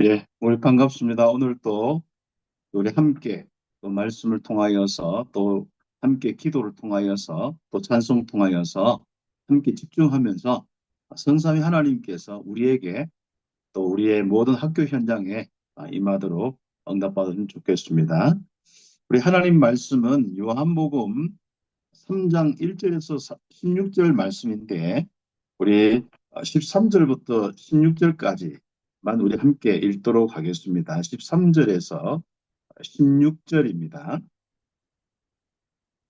예, 우리 반갑습니다. 오늘 또 우리 함께 또 말씀을 통하여서 또 함께 기도를 통하여서 또 찬송 통하여서 함께 집중하면서 성삼위 하나님께서 우리에게 또 우리의 모든 학교 현장에 임하도록 응답받으면 좋겠습니다. 우리 하나님 말씀은 요한복음 3장 1절에서 16절 말씀인데 우리 13절부터 16절까지만 우리 함께 읽도록 하겠습니다. 13절에서 16절입니다.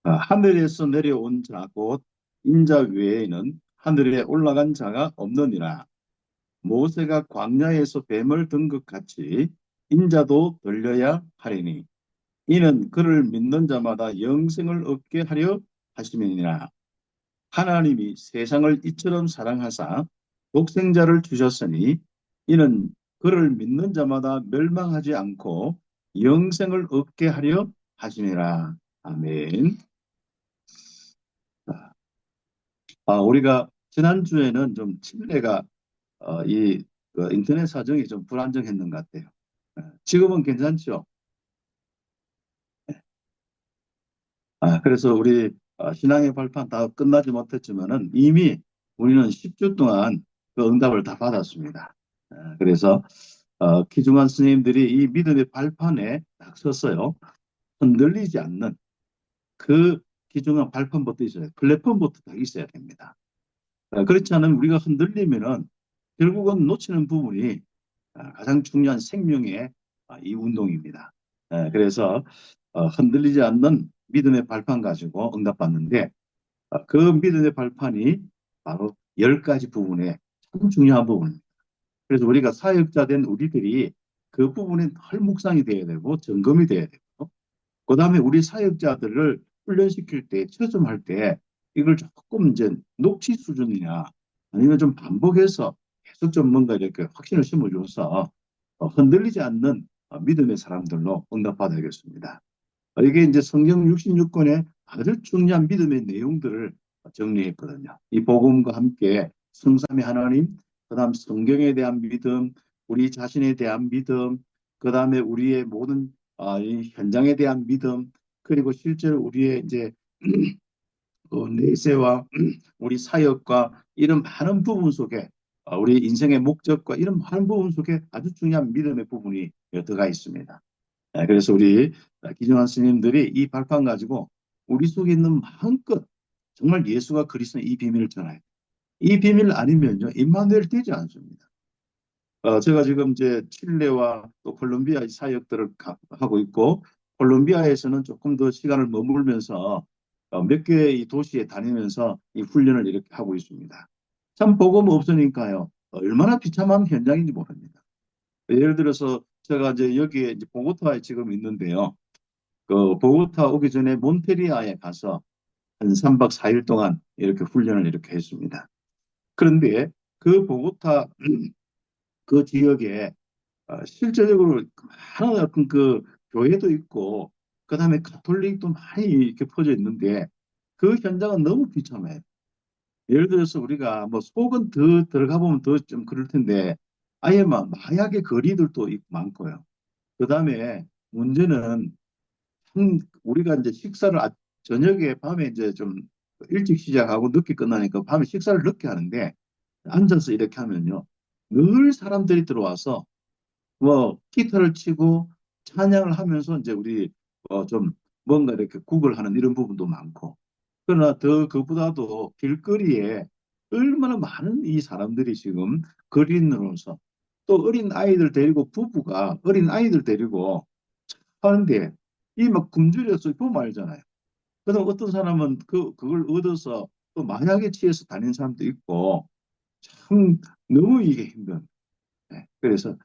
하늘에서 내려온 자 곧 인자 외에는 하늘에 올라간 자가 없느니라. 모세가 광야에서 뱀을 든 것 같이 인자도 들려야 하리니 이는 그를 믿는 자마다 영생을 얻게 하려 하심이니라. 하나님이 세상을 이처럼 사랑하사 독생자를 주셨으니 이는 그를 믿는 자마다 멸망하지 않고 영생을 얻게 하려 하시니라. 아멘. 우리가 지난주에는 좀 칠레가 인터넷 사정이 좀 불안정했는 것 같아요. 지금은 괜찮죠? 그래서 우리 신앙의 발판 다 끝나지 못했지만은 이미 우리는 10주 동안 그 응답을 다 받았습니다. 그래서 귀중한 스님들이 이 믿음의 발판에 딱 섰어요. 흔들리지 않는 그 귀중한 발판부터 있어야 돼요. 플랫폼부터 다 있어야 됩니다. 그렇지 않으면 우리가 흔들리면은 결국은 놓치는 부분이 가장 중요한 생명의 이 운동입니다. 그래서 흔들리지 않는 믿음의 발판 가지고 응답받는데 그 믿음의 발판이 바로 10가지 부분에 참 중요한 부분입니다. 그래서 우리가 사역자 된 우리들이 그 부분에 늘 묵상이 돼야 되고 점검이 돼야 되고 그다음에 우리 사역자들을 훈련시킬 때 처점할 때 이걸 조금 이제 녹취 수준이냐 아니면 좀 반복해서 계속 좀 뭔가 이렇게 확신을 심어줘서 흔들리지 않는 믿음의 사람들로 응답받아야겠습니다. 이게 이제 성경 66권의 아주 중요한 믿음의 내용들을 정리했거든요. 이 복음과 함께 성삼위 하나님, 그다음 성경에 대한 믿음, 우리 자신에 대한 믿음, 그다음에 우리의 모든 이 현장에 대한 믿음, 그리고 실제로 우리의 이제 내세와 우리 사역과 이런 많은 부분 속에 우리 인생의 목적과 이런 많은 부분 속에 아주 중요한 믿음의 부분이 들어가 있습니다. 그래서 우리 기중한 스님들이 이 발판 가지고 우리 속에 있는 마음껏 정말 예수가 그리스도의 이 비밀을 전해요. 이 비밀 아니면요, 임마누엘 되지 않습니다. 제가 지금 이제 칠레와 또 콜롬비아 사역들을 하고 있고, 콜롬비아에서는 조금 더 시간을 머물면서 몇 개의 도시에 다니면서 이 훈련을 이렇게 하고 있습니다. 참 복음 없으니까요, 얼마나 비참한 현장인지 모릅니다. 예를 들어서 제가 이제 여기에 이제 보고타에 지금 있는데요. 그 보고타 오기 전에 몬테리아에 가서 한 3박 4일 동안 이렇게 훈련을 이렇게 했습니다. 그런데 그 보고타 그 지역에 실제적으로 많은 어떤 그 교회도 있고 그다음에 가톨릭도 많이 이렇게 퍼져 있는데 그 현장은 너무 비참해요. 예를 들어서 우리가 뭐 속은 더 들어가 보면 더 좀 그럴 텐데 아예 막 마약의 거리들도 많고요. 그다음에 문제는 우리가 이제 식사를 저녁에 밤에 이제 좀 일찍 시작하고 늦게 끝나니까 밤에 식사를 늦게 하는데 앉아서 이렇게 하면요. 늘 사람들이 들어와서 뭐 기타를 치고 찬양을 하면서 이제 우리 좀 뭔가 이렇게 구걸하는 이런 부분도 많고 그러나 더 그보다도 길거리에 얼마나 많은 이 사람들이 지금 거리인으로서 또 어린 아이들 데리고 부부가 어린 아이들 데리고 하는데 이 막 굶주려서 보면 알잖아요. 그다음 어떤 사람은 그걸 얻어서 또 마약에 취해서 다니는 사람도 있고 참 너무 이게 힘든. 네. 그래서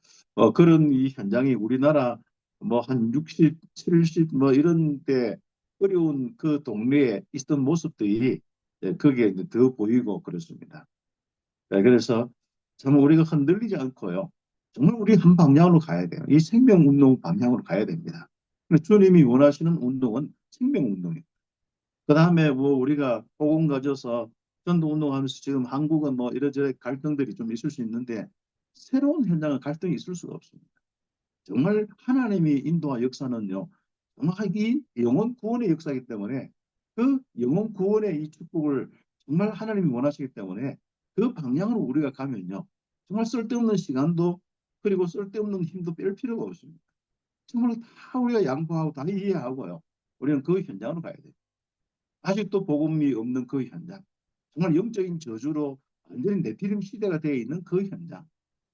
그런 이 현장이 우리나라 뭐 한 60, 70 뭐 이런 때 어려운 그 동네에 있던 모습들이 거기에 이제 더 보이고 그렇습니다. 네, 그래서 참 우리가 흔들리지 않고요. 정말 우리 한 방향으로 가야 돼요. 이 생명운동 방향으로 가야 됩니다. 주님이 원하시는 운동은 생명운동입니다. 그 다음에 뭐 우리가 복음 가져서 전도운동하면서 지금 한국은 뭐 이래저래 갈등들이 좀 있을 수 있는데 새로운 현장은 갈등이 있을 수가 없습니다. 정말 하나님이 인도와 역사는요, 정말 이 영혼 구원의 역사이기 때문에 그 영혼 구원의 이 축복을 정말 하나님이 원하시기 때문에 그 방향으로 우리가 가면요, 정말 쓸데없는 시간도 그리고 쓸데없는 힘도 뺄 필요가 없습니다. 정말 다 우리가 양보하고 다 이해하고요. 우리는 그 현장으로 가야 돼요. 아직도 복음이 없는 그 현장. 정말 영적인 저주로 완전히 네피림 시대가 되어 있는 그 현장.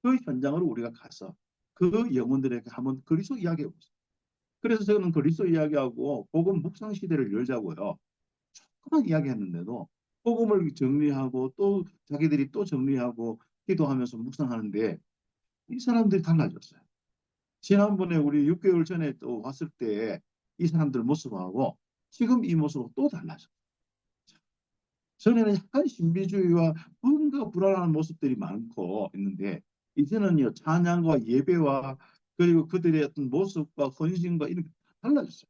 그 현장으로 우리가 가서 그 영혼들에게 한번 그리스도 이야기해 보세요. 그래서 저는 그리스도 이야기하고 복음 묵상 시대를 열자고요. 조금만 이야기했는데도 복음을 정리하고 또 자기들이 또 정리하고 기도하면서 묵상하는데 이 사람들이 달라졌어요. 지난번에 우리 6개월 전에 또 왔을 때 이 사람들 모습하고 지금 이 모습은 또 달라졌어요. 전에는 약간 신비주의와 뭔가 불안한 모습들이 많고 있는데 이제는요 찬양과 예배와 그리고 그들의 어떤 모습과 헌신과 이런 게 달라졌어요.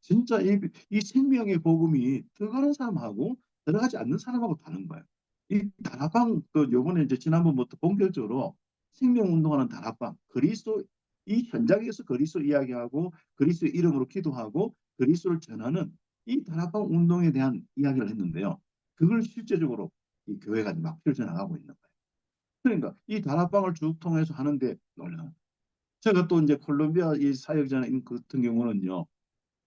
진짜 이 생명의 복음이 들어가는 사람하고 들어가지 않는 사람하고 다른 거예요. 이 다락방 그 요번에 이제 지난번부터 본격적으로 생명 운동하는 다락방 그리스도 이 현장에서 그리스도 이야기하고 그리스도 이름으로 기도하고 그리스도를 전하는 이 다락방 운동에 대한 이야기를 했는데요. 그걸 실제적으로 이 교회가 막 펼쳐나가고 있는 거예요. 그러니까 이 다락방을 쭉 통해서 하는데 놀라요. 제가 또 이제 콜롬비아 이 사역자 같은 경우는요.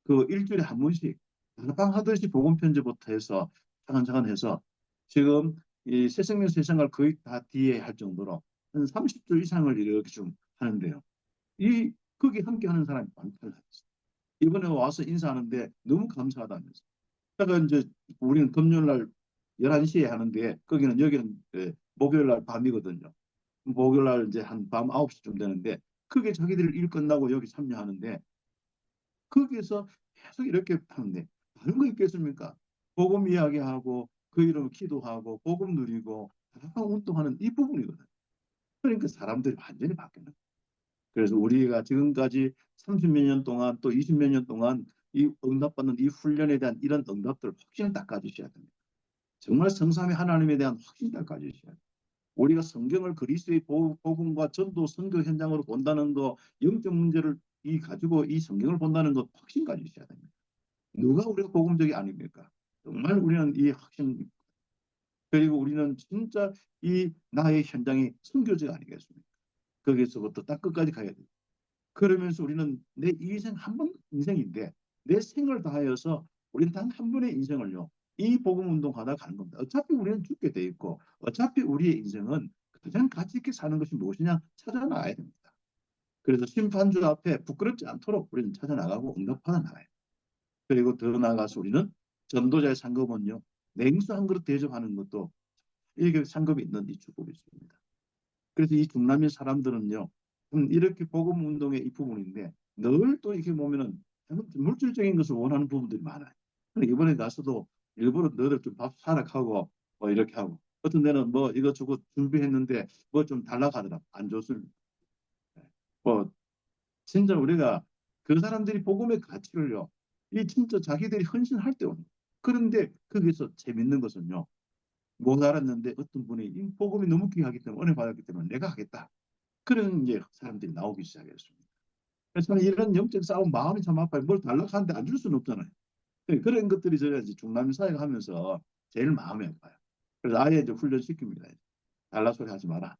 그 일주일에 한 번씩 다락방 하듯이 복음 편지부터 해서 차근차근 해서 지금 이 새생명 세상을 거의 다 뒤에 할 정도로 한 30주 이상을 이렇게 좀 하는데요. 이 거기 함께 하는 사람이 많다는 거죠. 이번에 와서 인사하는데 너무 감사하다면서. 그러니까 이제 우리는 금요일 날 11시에 하는데 거기는 여기는 목요일 날 밤이거든요. 목요일 날 이제 한 밤 9시쯤 되는데 그게 자기들 일 끝나고 여기 참여하는데 거기에서 계속 이렇게 하는데 다른 거 있겠습니까? 복음 이야기하고 그 이름 기도하고 복음 누리고 다락방 운동하는 이 부분이거든. 그러니까 사람들이 완전히 바뀌는 거예요. 그래서 우리가 지금까지 30몇 년 동안 또 20몇 년 동안 이 응답받는 이 훈련에 대한 이런 응답들을 확실히 닦아주셔야 됩니다. 정말 성삼위 하나님에 대한 확신이 닦아주셔야 돼요. 우리가 성경을 그리스도의 복음과 전도 선교 현장으로 본다는 거, 영적 문제를 이 가지고 이 성경을 본다는 것 확신 가지셔야 됩니다. 누가 우리가 복음적이 아닙니까? 정말 우리는 이 확신 그리고 우리는 진짜 이 나의 현장이 선교지가 아니겠습니까? 거기서부터 딱 끝까지 가야 돼요. 그러면서 우리는 내 인생 한 번 인생인데 내 생을 다하여서 우리는 단 한 번의 인생을요. 이 복음 운동하다 가는 겁니다. 어차피 우리는 죽게 돼 있고 어차피 우리의 인생은 가장 가치 있게 사는 것이 무엇이냐 찾아 나가야 됩니다. 그래서 심판주 앞에 부끄럽지 않도록 우리는 찾아 나가고 응답하다 나가요. 그리고 더 나아가서 우리는 전도자의 상급은요. 냉수 한 그릇 대접하는 것도 이게 상급이 있는 이 축복이 있습니다. 그래서 이 중남미 사람들은요. 이렇게 복음 운동의 이 부분인데 늘 또 이렇게 보면은 물질적인 것을 원하는 부분들이 많아요. 이번에 가서도 일부러 너들 좀 밥 사라 하고 뭐 이렇게 하고 어떤 데는 뭐 이것저것 준비했는데 뭐 좀 달라고 하더라. 안 줬을 뭐 진짜 우리가 그 사람들이 복음의 가치를요. 이 진짜 자기들이 헌신할 때 오는. 그런데 거기서 재밌는 것은요. 못 알았는데 어떤 분이 이 복음이 너무 귀하기 때문에 은혜 받았기 때문에 내가 하겠다. 그런 이제 사람들이 나오기 시작했습니다. 그래서 저는 이런 영적 싸움 마음이 참 아파요. 뭘 달라고 하는데 안 줄 수는 없잖아요. 그런 것들이 저희가 이제 중남미 사회가 하면서 제일 마음이 아파요. 그래서 아예 이제 훈련시킵니다. 달라 소리 하지 마라.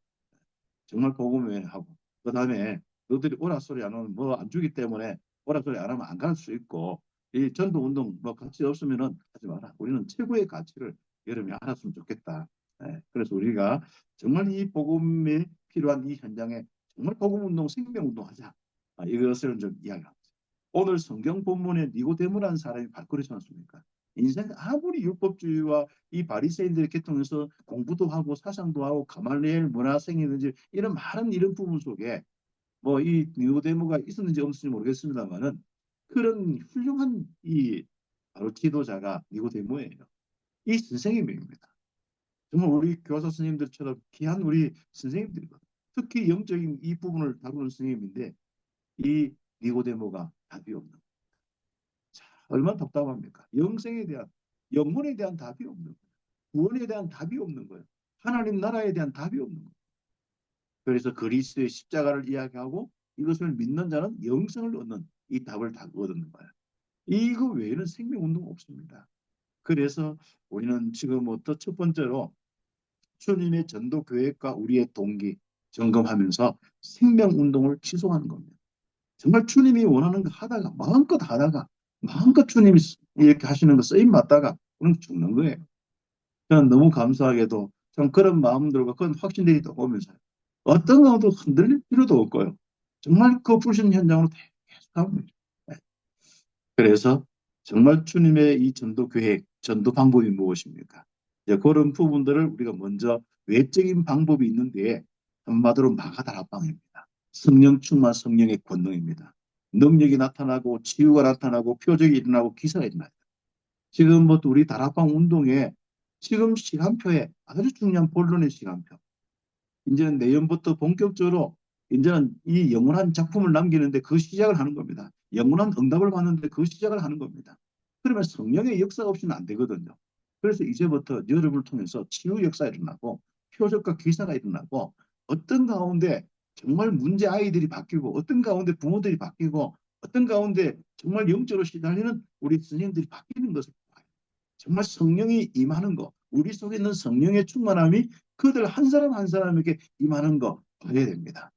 정말 복음에 하고 그다음에 너들이 오라 소리 안 하면 뭐 안 주기 때문에 오라 소리 안 하면 안 갈 수 있고 이 전도 운동 뭐 가치 없으면은 하지 마라. 우리는 최고의 가치를 여러분이 알았으면 좋겠다. 예, 그래서 우리가 정말 이 복음에 필요한 이 현장에 정말 복음 운동, 생명 운동 하자. 이것을 좀 이야기합니다. 오늘 성경 본문에 니고데모라는 사람이 발걸이지 않습니까? 인생 아무리 율법주의와 이 바리새인들의 계통에서 공부도 하고 사상도 하고 가말리엘 문화생이든지 이런 많은 이런 부분 속에 뭐 이 니고데모가 있었는지 없었는지 모르겠습니다만은 그런 훌륭한 이 바로 지도자가 니고데모예요. 이 선생님입니다. 정말 우리 교사 선생님들처럼 귀한 우리 선생님들이거든요. 특히 영적인 이 부분을 다루는 선생님인데 이 니고데모가 답이 없는 자, 얼마나 답답합니까? 영생에 대한, 영혼에 대한 답이 없는 거예요. 구원에 대한 답이 없는 거예요. 하나님 나라에 대한 답이 없는 거예요. 그래서 그리스도의 십자가를 이야기하고 이것을 믿는 자는 영생을 얻는 이 답을 다 얻는 거예요. 이거 외에는 생명운동 없습니다. 그래서 우리는 지금부터 첫 번째로 주님의 전도 계획과 우리의 동기 점검하면서 생명운동을 지속하는 겁니다. 정말 주님이 원하는 거 하다가 마음껏 주님이 이렇게 하시는 거 쓰임 맞다가 우리는 죽는 거예요. 저는 너무 감사하게도 참 그런 마음들과 그런 확신들이 오면서 어떤 것도 흔들릴 필요도 없고요. 정말 그 불신 현장으로 계속 가고 있죠. 그래서 정말 주님의 이 전도 계획, 전도 방법이 무엇입니까? 이제 그런 부분들을 우리가 먼저 외적인 방법이 있는데 한마디로 마가다락방입니다. 성령 충만 성령의 권능입니다. 능력이 나타나고 치유가 나타나고 표적이 일어나고 기사가 일어나요. 지금 뭐 우리 다락방 운동에 지금 시간표에 아주 중요한 본론의 시간표. 이제는 내년부터 본격적으로 이제는 이 영원한 작품을 남기는데 그 시작을 하는 겁니다. 영원한 응답을 받는데 그 시작을 하는 겁니다. 그러면 성령의 역사가 없이는 안 되거든요. 그래서 이제부터 여러분을 통해서 치유 역사가 일어나고 표적과 기사가 일어나고 어떤 가운데 정말 문제 아이들이 바뀌고 어떤 가운데 부모들이 바뀌고 어떤 가운데 정말 영적으로 시달리는 우리 선생님들이 바뀌는 것을 봐요. 정말 성령이 임하는 거, 우리 속에 있는 성령의 충만함이 그들 한 사람 한 사람에게 임하는 거 봐야 됩니다.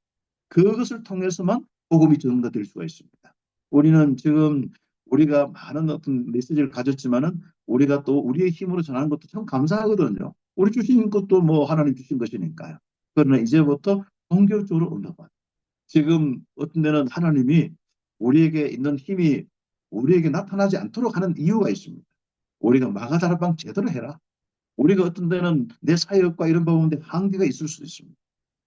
그것을 통해서만 복음이 전가될 수가 있습니다. 우리는 지금 우리가 많은 어떤 메시지를 가졌지만은 우리가 또 우리의 힘으로 전하는 것도 참 감사하거든요. 우리 주신 것도 뭐 하나님 주신 것이니까요. 그러나 이제부터 본격적으로 응답받아. 지금 어떤 데는 하나님이 우리에게 있는 힘이 우리에게 나타나지 않도록 하는 이유가 있습니다. 우리가 마가다락방 제대로 해라. 우리가 어떤 데는 내 사역과 이런 부분에 한계가 있을 수 있습니다.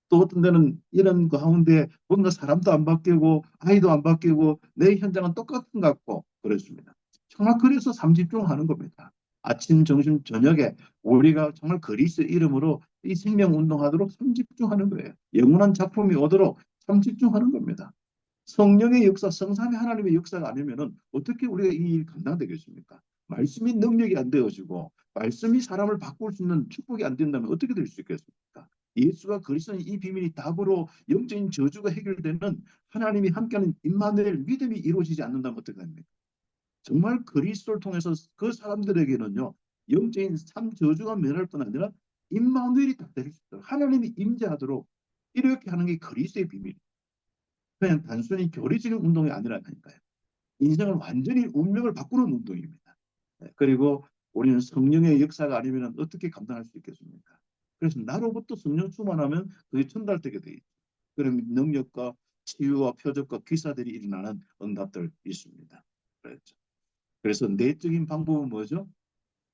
또 어떤 데는 이런 가운데 뭔가 사람도 안 바뀌고 아이도 안 바뀌고 내 현장은 똑같은 것 같고 그렇습니다. 정말 그래서 삼집중하는 겁니다. 아침, 점심, 저녁에 우리가 정말 그리스도 이름으로 이 생명 운동하도록 삼집중하는 거예요. 영원한 작품이 오도록 삼집중하는 겁니다. 성령의 역사, 성삼위 하나님의 역사가 아니면은 어떻게 우리가 이 일 감당되겠습니까? 말씀이 능력이 안 되어지고 말씀이 사람을 바꿀 수 있는 축복이 안 된다면 어떻게 될 수 있겠습니까? 예수가 그리스도인 이 비밀이 답으로 영적인 저주가 해결되는 하나님이 함께하는 임마누엘 믿음이 이루어지지 않는다면 어떻게 됩니까? 정말 그리스도를 통해서 그 사람들에게는요 영적인 삶 저주가 면할 뿐 아니라 임마누엘이 딱될 수 있도록 하나님이 임재하도록 이렇게 하는 게 그리스도의 비밀. 그냥 단순히 교리적인 운동이 아니라니까요. 인생을 완전히 운명을 바꾸는 운동입니다. 그리고 우리는 성령의 역사가 아니면 어떻게 감당할 수 있겠습니까? 그래서 나로부터 성령 충만하면 그게 전달되게 돼 있죠. 그럼 능력과 치유와 표적과 기사들이 일어나는 응답들 있습니다. 그렇죠. 그래서 내적인 방법은 뭐죠?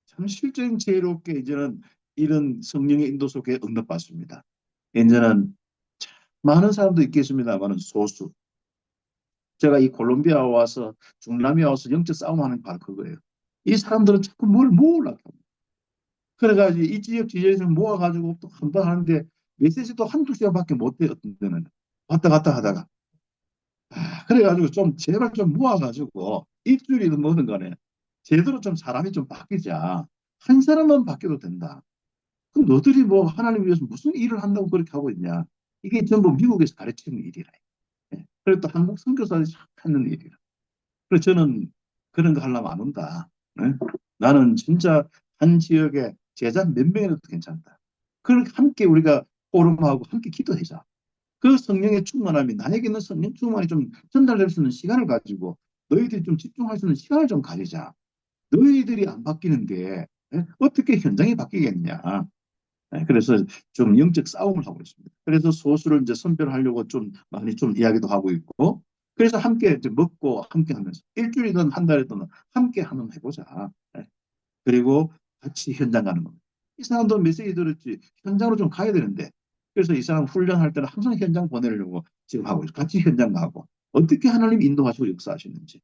참 실적인 지혜롭게 이제는 이런 성령의 인도 속에 응답받습니다. 이제는 많은 사람도 있겠습니다만은 소수. 제가 이 콜롬비아 와서 중남미에 와서 영적 싸움하는 게 바로 그거예요. 이 사람들은 자꾸 뭘 모으려고 합니다. 그래가지고 이 지역 지역에서 모아가지고 또 한 번 하는데 메시지도 한두 시간밖에 못 해요. 어떤 데는 왔다 갔다 하다가 그래가지고 좀 제발 좀 모아가지고 일주일이든 뭐든 간에 제대로 좀 사람이 좀 바뀌자. 한 사람만 바뀌어도 된다. 그럼 너들이 뭐 하나님 위해서 무슨 일을 한다고 그렇게 하고 있냐. 이게 전부 미국에서 가르치는 일이라. 그리고 또 한국 선교사들이 하는 일이라. 그래서 저는 그런 거 하려면 안 온다. 네? 나는 진짜 한 지역에 제자 몇 명이라도 괜찮다. 그렇게 함께 우리가 포럼하고 함께 기도하자. 그 성령의 충만함이 나에게 있는 성령 충만이 좀 전달될 수 있는 시간을 가지고 너희들이 좀 집중할 수 있는 시간을 좀 가지자. 너희들이 안 바뀌는데 어떻게 현장이 바뀌겠냐. 그래서 좀 영적 싸움을 하고 있습니다. 그래서 소수를 이제 선별하려고 좀 많이 좀 이야기도 하고 있고, 그래서 함께 이제 먹고 함께 하면서 일주일이든 한 달이든 함께 한번 해보자. 그리고 같이 현장 가는 겁니다. 이 사람도 메시지 들었지 현장으로 좀 가야 되는데, 그래서 이 사람 훈련할 때는 항상 현장 보내려고 지금 하고 있어요. 같이 현장 가고 어떻게 하나님 인도하시고 역사하시는지.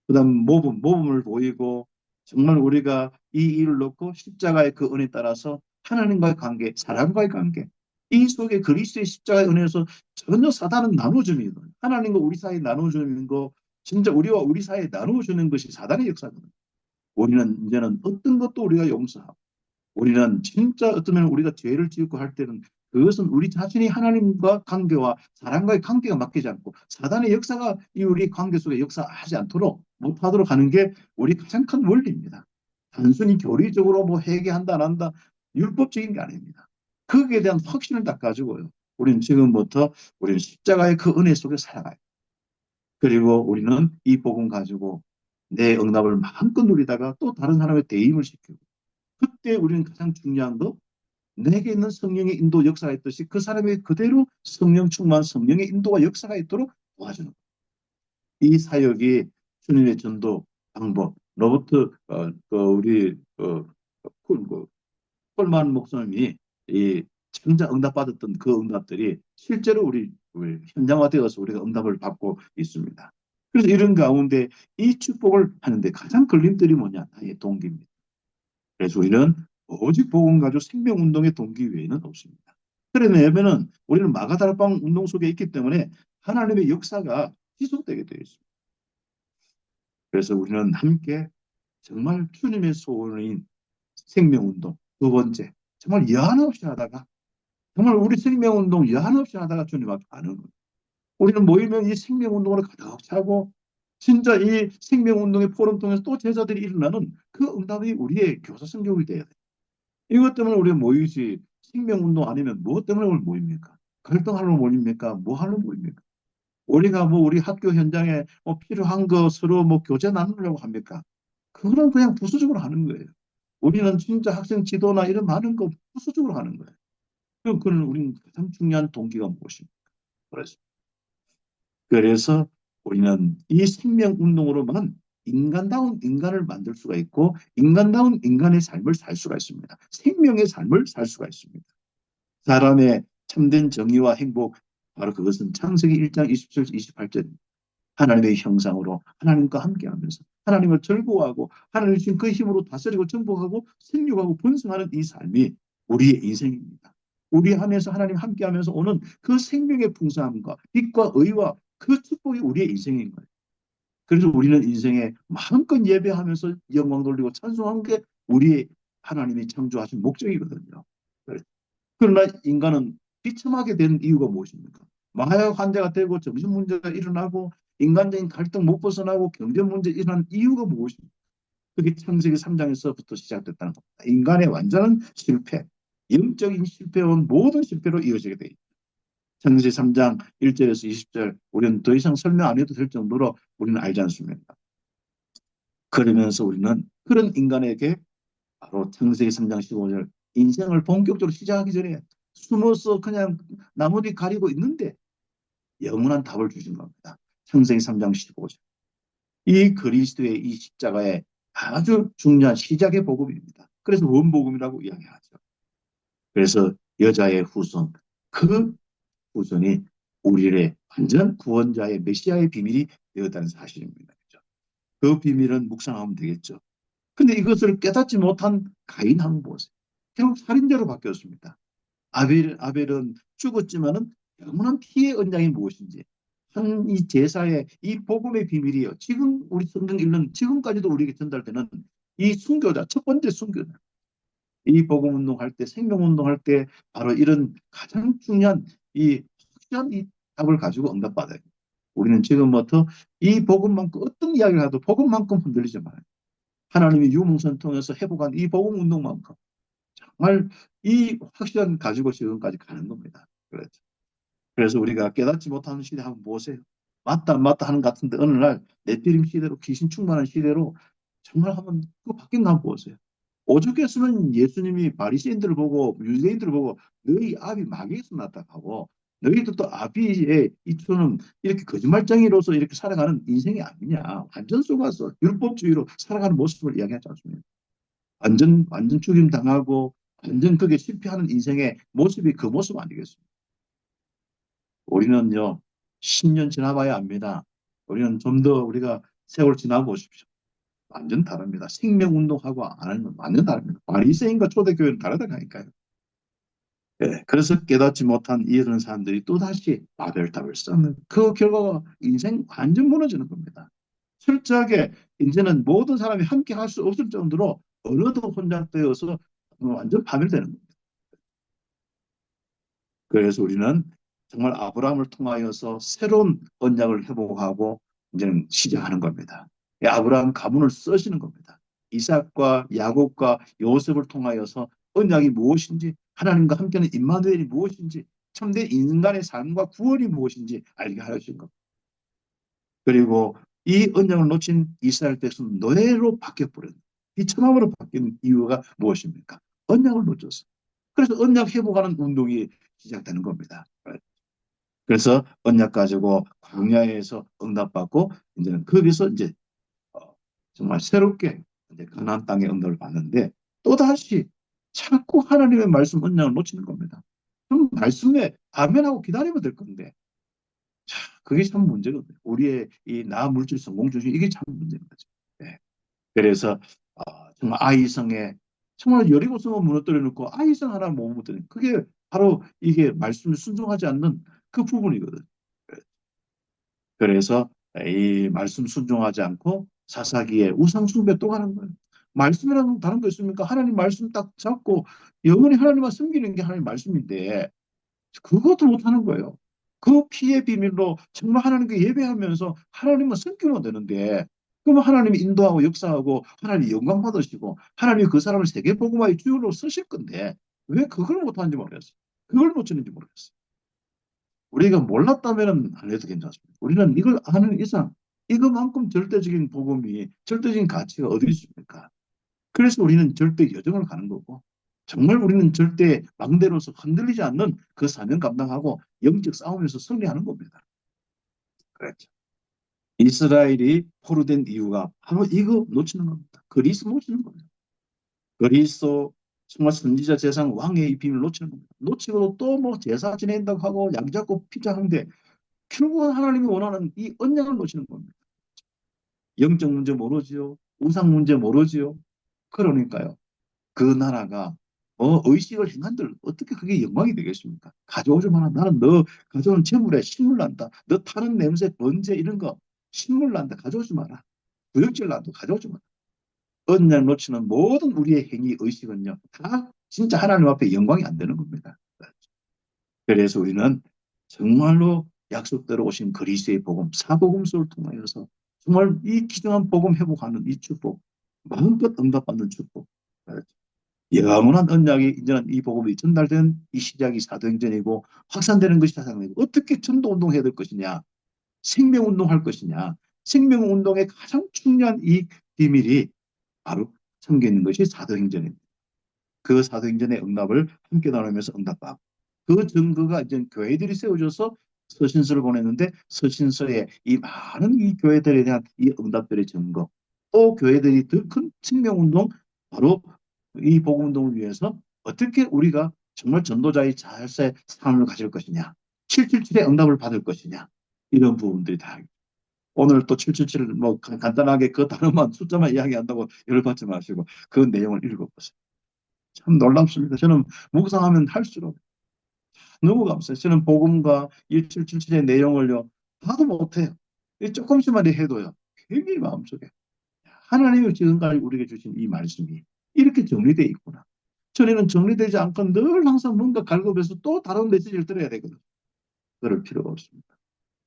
그다음 모범을 보이고 정말 우리가 이 일을 놓고 십자가의 그 은혜 따라서 하나님과의 관계, 사람과의 관계, 이 속에 그리스도의 십자가의 은혜에서 전혀 사단은 나눠주는 하나님과 우리 사이에 나눠주는 거 진짜 우리와 우리 사이에 나눠주는 것이 사단의 역사거든요. 우리는 이제는 어떤 것도 우리가 용서하고 우리는 진짜 어쩌면 우리가 죄를 지었고 할 때는 그것은 우리 자신이 하나님과 관계와 사람과의 관계가 맡기지 않고 사단의 역사가 이 우리 관계 속에 역사하지 않도록 못하도록 하는 게 우리 가장 큰 원리입니다. 단순히 교리적으로 뭐 회개한다 안 한다 율법적인 게 아닙니다. 거기에 대한 확신을 딱 가지고요. 우리는 지금부터 우리는 십자가의 그 은혜 속에 살아가요. 그리고 우리는 이 복음 가지고 내 응답을 마음껏 누리다가 또 다른 사람의 대임을 시키고 그때 우리는 가장 중요한 거 내게 있는 성령의 인도 역사가 있듯이 그 사람의 그대로 성령 충만 성령의 인도와 역사가 있도록 도와주는 거예요. 이 사역이 주님의 전도 방법 로버트 우리 콜만 목사님이 이 천자 응답받았던 그 응답들이 실제로 우리 현장화되어서 우리가 응답을 받고 있습니다. 그래서 이런 가운데 이 축복을 하는데 가장 걸림돌이 뭐냐? 나의 동기입니다. 그래서 우리는 오직 복음 가지고 생명운동의 동기 외에는 없습니다. 그러면은 우리는 마가다락방 운동 속에 있기 때문에 하나님의 역사가 지속되게 되어 있습니다. 그래서 우리는 함께 정말 주님의 소원인 생명운동 두 번째 정말 여한 없이 하다가 정말 우리 생명운동 여한 없이 하다가 주님 앞에 가는 거예요. 우리는 모이면 이 생명운동으로 가득 차고 진짜 이 생명운동의 포럼 통해서 또 제자들이 일어나는 그 응답이 우리의 교사 성교육이 돼야 돼요. 이것 때문에 우리가 모이지 생명운동 아니면 무엇 때문에 우리 모입니까? 갈등하러 모입니까? 뭐 하러 모입니까? 우리가 뭐 우리 학교 현장에 뭐 필요한 거 서로 뭐 교제 나누려고 합니까? 그거는 그냥 부수적으로 하는 거예요. 우리는 진짜 학생 지도나 이런 많은 거 부수적으로 하는 거예요. 그건 우리는 가장 중요한 동기가 무엇입니까? 그래서 우리는 이 생명 운동으로만 인간다운 인간을 만들 수가 있고 인간다운 인간의 삶을 살 수가 있습니다. 생명의 삶을 살 수가 있습니다. 사람의 참된 정의와 행복 바로 그것은 창세기 1장 27, 28절 하나님의 형상으로 하나님과 함께하면서 하나님을 즐거워하고 하나님 주신 그 힘으로 다스리고 정복하고 생육하고 번성하는 이 삶이 우리의 인생입니다. 우리 안에서 하나님 함께하면서 오는 그 생명의 풍성함과 빛과 의와 그 축복이 우리의 인생인 거예요. 그래서 우리는 인생에 마음껏 예배하면서 영광 돌리고 찬송하는 게 우리의 하나님이 창조하신 목적이거든요. 그러나 인간은 비참하게 된 이유가 무엇입니까? 마약 환자가 되고 정신 문제가 일어나고 인간적인 갈등 못 벗어나고 경제 문제 일어난 이유가 무엇입니까? 그게 창세기 3장에서부터 시작됐다는 겁니다. 인간의 완전한 실패, 영적인 실패와 모든 실패로 이어지게 돼 있다. 창세기 3장 1절에서 20절 우리는 더 이상 설명 안 해도 될 정도로 우리는 알지 않습니까? 그러면서 우리는 그런 인간에게 바로 창세기 3장 15절 인생을 본격적으로 시작하기 전에 숨어서 그냥 나무 뒤 가리고 있는데 영원한 답을 주신 겁니다. 창세기 3장 15절. 이 그리스도의 이 십자가의 아주 중요한 시작의 복음입니다. 그래서 원복음이라고 이야기하죠. 그래서 여자의 후손, 그 후손이 우리의 완전 구원자의 메시아의 비밀이 되었다는 사실입니다. 그 비밀은 묵상하면 되겠죠. 근데 이것을 깨닫지 못한 가인 한번 보세요. 결국 살인자로 바뀌었습니다. 아벨은 죽었지만은 영원한 피의 언장이 무엇인지 한 이 제사의 이 복음의 비밀이요. 지금 우리 성경 읽는 지금까지도 우리에게 전달되는 이 순교자 첫 번째 순교자 이 복음 운동할 때 생명 운동할 때 바로 이런 가장 중요한 이 확실한 이 답을 가지고 응답받아요. 우리는 지금부터 이 복음만큼 어떤 이야기를 해도 복음만큼 흔들리지 말아요. 하나님이 유목선 통해서 회복한 이 복음 운동만큼 정말 이 확실한 가지고 지금까지 가는 겁니다. 그렇죠. 그래서 우리가 깨닫지 못하는 시대 한번 보세요. 맞다 맞다 하는 것 같은데 어느 날 네피림 시대로 귀신 충만한 시대로 정말 한번 그 바뀐 거 한번 보세요. 오죽했으면 예수님이 바리새인들을 보고 유대인들을 보고 너희 아비 마귀에서 났다 하고 너희도 또 아비의 이처럼 이렇게 거짓말쟁이로서 이렇게 살아가는 인생이 아니냐. 완전 속아서 율법주의로 살아가는 모습을 이야기하지 않습니까? 완전 죽임 당하고 완전 그게 실패하는 인생의 모습이 그 모습 아니겠습니까? 우리는요, 10년 지나봐야 압니다. 우리는 좀 더 우리가 세월 지나보십시오. 완전 다릅니다. 생명운동하고 안 하는 건 완전 다릅니다. 바리새인과 초대교회는 다르다니까요. 예, 그래서 깨닫지 못한 이런 사람들이 또다시 바벨탑을 쌓는 그 결과가 인생 완전 무너지는 겁니다. 철저하게 이제는 모든 사람이 함께 할 수 없을 정도로 언어도 혼잡되어서 완전 파멸되는 겁니다. 그래서 우리는 정말 아브라함을 통하여서 새로운 언약을 회복하고 이제는 시작하는 겁니다. 아브라함 가문을 쓰시는 겁니다. 이삭과 야곱과 요셉을 통하여서 언약이 무엇인지, 하나님과 함께하는 임마누엘이 무엇인지, 참된 인간의 삶과 구원이 무엇인지 알게 하신 겁니다. 그리고 이 언약을 놓친 이스라엘 백성은 노예로 바뀌어버렸다. 비참함으로 바뀐 이유가 무엇입니까? 언약을 놓쳤어. 그래서 언약 회복하는 운동이 시작되는 겁니다. 그래서 언약 가지고 광야에서 응답받고 이제는 거기서 이제 어, 정말 새롭게 이제 가나안 땅의 응답을 받는데 또 다시 자꾸 하나님의 말씀 언약을 놓치는 겁니다. 그럼 말씀에 아멘하고 기다리면 될 건데 그게 참 문제거든요. 우리의 이 나 물질 성공 중심 이게 참 문제인 거죠. 네. 그래서 정말 아이성에 정말 여리고성을 무너뜨려 놓고 아이성 하나 못 무너뜨려. 그게 바로 이게 말씀을 순종하지 않는 그 부분이거든요. 그래서 이 말씀 순종하지 않고 사사기에 우상 숭배 또 가는 거예요. 말씀이라는 다른 거 있습니까? 하나님 말씀 딱 잡고 영원히 하나님만 섬기는 게 하나님 말씀인데 그것도 못하는 거예요. 그 피의 비밀로 정말 하나님께 예배하면서 하나님만 섬기면 되는데 그러면 하나님이 인도하고 역사하고 하나님 영광 받으시고 하나님이 그 사람을 세계복음화의 주역으로 쓰실 건데 왜 그걸 못하는지 모르겠어요. 그걸 놓치는지 모르겠어요. 우리가 몰랐다면 안 해도 괜찮습니다. 우리는 이걸 아는 이상 이것만큼 절대적인 복음이 절대적인 가치가 어디 있습니까? 그래서 우리는 절대 여정을 가는 거고 정말 우리는 절대 망대로서 흔들리지 않는 그 사명 감당하고 영적 싸움에서 승리하는 겁니다. 그렇죠. 이스라엘이 포로된 이유가 바로 이거 놓치는 겁니다. 그리스도 놓치는 겁니다. 그리스도 정말 선지자 재상 왕의 이 비밀을 놓치는 겁니다. 놓치고 또 뭐 제사 지낸다고 하고 양 잡고 피자하는데 결국은 하나님이 원하는 이 언약을 놓치는 겁니다. 영적 문제 모르지요. 우상 문제 모르지요. 그러니까요. 그 나라가 의식을 행한들 어떻게 그게 영광이 되겠습니까? 가져오지 마라. 나는 너 가져온 재물에 신물 난다. 너 타는 냄새, 번제 이런 거 신물 난다. 가져오지 마라. 구역질 난다. 가져오지 마라. 언약 놓치는 모든 우리의 행위, 의식은요. 다 진짜 하나님 앞에 영광이 안 되는 겁니다. 그래서 우리는 정말로 약속대로 오신 그리스도의 복음, 사복음서를 통하여서 정말 이 귀중한 복음 회복하는 이 축복, 마음껏 응답받는 축복, 영원한 언약이 이제는 이 복음이 전달된 이 시작이 사도행전이고 확산되는 것이 사도행전이고 어떻게 전도운동 해야 될 것이냐, 생명운동 할 것이냐, 생명운동의 가장 중요한 이 비밀이 바로 담겨 있는 것이 사도행전입니다. 그 사도행전의 응답을 함께 나누면서 응답받고 그 증거가 이제 교회들이 세워져서 서신서를 보냈는데 서신서에 이 많은 이 교회들에 대한 이 응답들의 증거 또 교회들이 더 큰 생명운동 바로 이 복음운동을 위해서 어떻게 우리가 정말 전도자의 자세 삶을 가질 것이냐 777의 응답을 받을 것이냐 이런 부분들이 다 오늘 또 777을 뭐 간단하게 그 단어만 숫자만 이야기한다고 열받지 마시고 그 내용을 읽어보세요. 참 놀랍습니다. 저는 묵상하면 할수록 너무 감사해요. 저는 복음과 1777의 내용을요, 다도 못해요. 조금씩만 해도요, 굉장히 마음속에 하나님이 지금까지 우리에게 주신 이 말씀이 이렇게 정리되어 있구나. 전에는 정리되지 않고 늘 항상 뭔가 갈급해서 또 다른 메시지를 들어야 되거든요. 그럴 필요가 없습니다.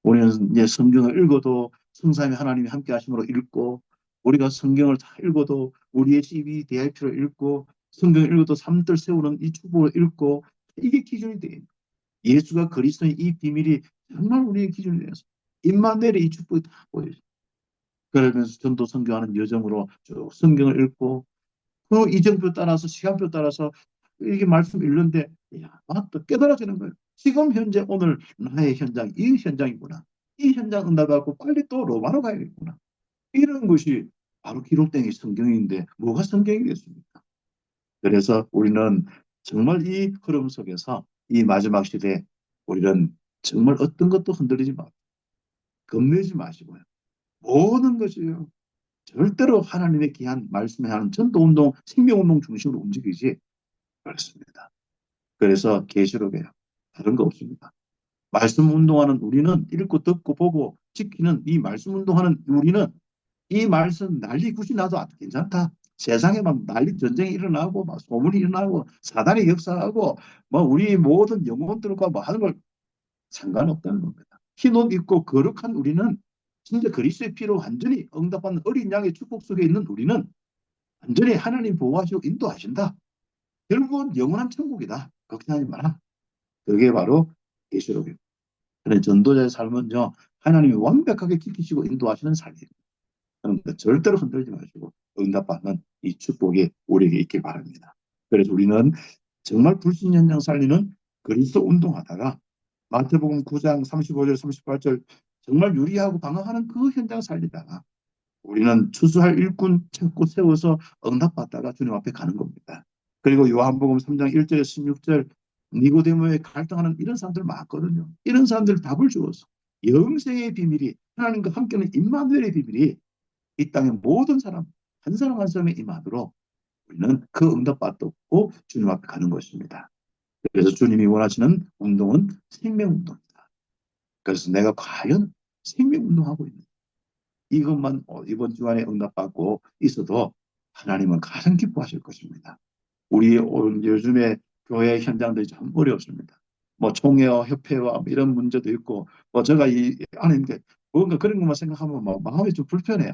우리는 이제 성경을 읽어도 성삼위 하나님이 함께 하심으로 읽고 우리가 성경을 다 읽어도 우리의 CBDIP를 읽고 성경을 읽어도 삶들 세우는 이 축복을 읽고 이게 기준이 돼요. 예수가 그리스도의 이 비밀이 정말 우리의 기준이 되어서 임마누엘의 이 축복이 다 보여요. 그러면서 전도 선교하는 여정으로 쭉 성경을 읽고 그 이정표 따라서 시간표 따라서 이게 말씀 읽는데 야, 또 깨달아지는 거예요. 지금 현재 오늘 나의 현장 이 현장이구나. 이 현장 응답하고 빨리 또 로마로 가야겠구나. 이런 것이 바로 기록된 성경인데 뭐가 성경이겠습니까? 그래서 우리는 정말 이 흐름 속에서 이 마지막 시대에 우리는 정말 어떤 것도 흔들리지 마. 겁내지 마시고요. 모든 것이요. 절대로 하나님의 귀한 말씀에 하는 전도운동, 생명운동 중심으로 움직이지 그렇습니다. 그래서 계시록에요. 다른 거 없습니다. 말씀 운동하는 우리는 읽고 듣고 보고 지키는 이 말씀 운동하는 우리는 이 말씀 난리 굿이 나도 괜찮다. 세상에 막 난리 전쟁이 일어나고 막 소문이 일어나고 사단이 역사하고 뭐 우리 모든 영혼들과 뭐 하는 걸 상관없다는 겁니다. 흰 옷 입고 거룩한 우리는 진짜 그리스도의 피로 완전히 응답받는 어린 양의 축복 속에 있는 우리는 완전히 하나님 보호하시고 인도하신다. 결국은 영원한 천국이다. 걱정하지 마라. 그게 바로 계시록입니다. 그런 전도자의 삶은요, 하나님이 완벽하게 지키시고 인도하시는 삶입니다. 그러니까 절대로 흔들지 마시고 응답받는 이 축복이 우리에게 있길 바랍니다. 그래서 우리는 정말 불신현장 살리는 그리스도 운동하다가 마태복음 9장 35절 38절 정말 유리하고 방황하는 그 현장 살리다가 우리는 추수할 일꾼 찾고 세워서 응답받다가 주님 앞에 가는 겁니다. 그리고 요한복음 3장 1절에 16절 니고데모에 갈등하는 이런 사람들 많거든요. 이런 사람들 답을 주어서 영생의 비밀이 하나님과 함께하는 임마누엘의 비밀이 이 땅의 모든 사람 한 사람 한 사람의 임하도록 우리는 그 응답받고 주님 앞에 가는 것입니다. 그래서 주님이 원하시는 운동은 생명운동이다. 그래서 내가 과연 생명운동하고 있는 이것만 이번 주간에 응답받고 있어도 하나님은 가장 기뻐하실 것입니다. 우리 요즘에 교회 현장들이 참 어렵습니다. 뭐 총회와 협회와 뭐 이런 문제도 있고 뭐 제가 이 안에 있는데 뭔가 그런 것만 생각하면 뭐 마음이 좀 불편해요.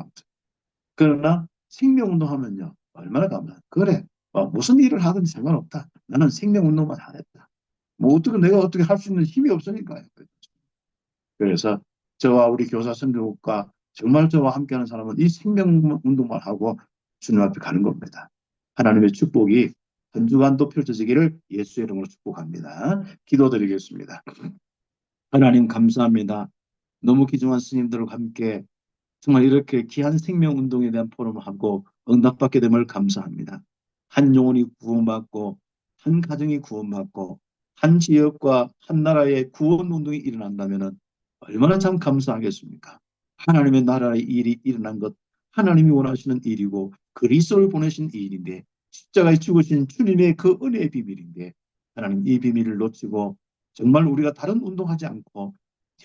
그러나 생명운동하면요 얼마나 가면 그래 무슨 일을 하든지 상관없다. 나는 생명운동만 하겠다. 뭐 어떻게 내가 어떻게 할 수 있는 힘이 없으니까요. 그래서 저와 우리 교사 선교국과 정말 저와 함께하는 사람은 이 생명 운동만 하고 주님 앞에 가는 겁니다. 하나님의 축복이 한 주간도 펼쳐지기를 예수의 이름으로 축복합니다. 기도드리겠습니다. 하나님 감사합니다. 너무 귀중한 스님들과 함께 정말 이렇게 귀한 생명 운동에 대한 포럼을 하고 응답받게 됨을 감사합니다. 한 영혼이 구원받고 한 가정이 구원받고 한 지역과 한 나라의 구원 운동이 일어난다면 얼마나 참 감사하겠습니까? 하나님의 나라의 일이 일어난 것 하나님이 원하시는 일이고 그리스도를 보내신 일인데 십자가에 죽으신 주님의 그 은혜의 비밀인데 하나님 이 비밀을 놓치고 정말 우리가 다른 운동하지 않고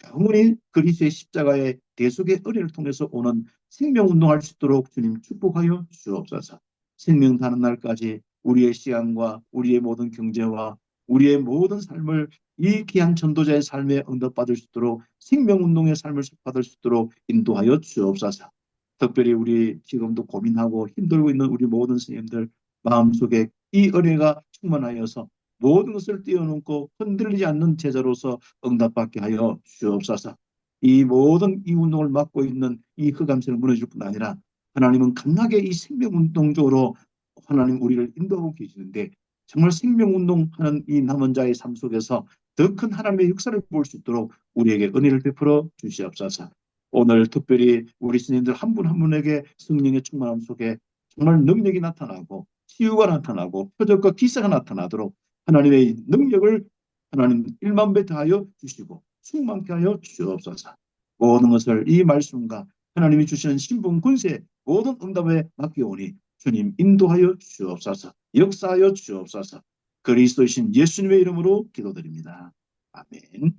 영원히 그리스도의 십자가의 대속의 은혜를 통해서 오는 생명운동할 수 있도록 주님 축복하여 주옵소서. 생명 다는 날까지 우리의 시간과 우리의 모든 경제와 우리의 모든 삶을 이 귀한 전도자의 삶에 응답받을 수 있도록 생명운동의 삶을 받을 수 있도록 인도하여 주옵소서. 특별히 우리 지금도 고민하고 힘들고 있는 우리 모든 스님들 마음속에 이 은혜가 충만하여서 모든 것을 뛰어넘고 흔들리지 않는 제자로서 응답받게 하여 주옵소서. 이 모든 이 운동을 맡고 있는 이 흑암세를 무너질 뿐 아니라 하나님은 강하게 이 생명운동적으로 하나님 우리를 인도하고 계시는데 정말 생명운동하는 이 남은 자의 삶 속에서 더 큰 하나님의 역사를 볼 수 있도록 우리에게 은혜를 베풀어 주시옵소서. 오늘 특별히 우리 스님들 한 분 한 분에게 성령의 충만함 속에 정말 능력이 나타나고 치유가 나타나고 표적과 기사가 나타나도록 하나님의 능력을 하나님 1만 배 더하여 주시고 충만케 하여 주옵소서. 모든 것을 이 말씀과 하나님이 주시는 신분 권세 모든 응답에 맡기오니 주님 인도하여 주옵소서. 역사하여 주옵소서. 그리스도이신 예수님의 이름으로 기도드립니다. 아멘.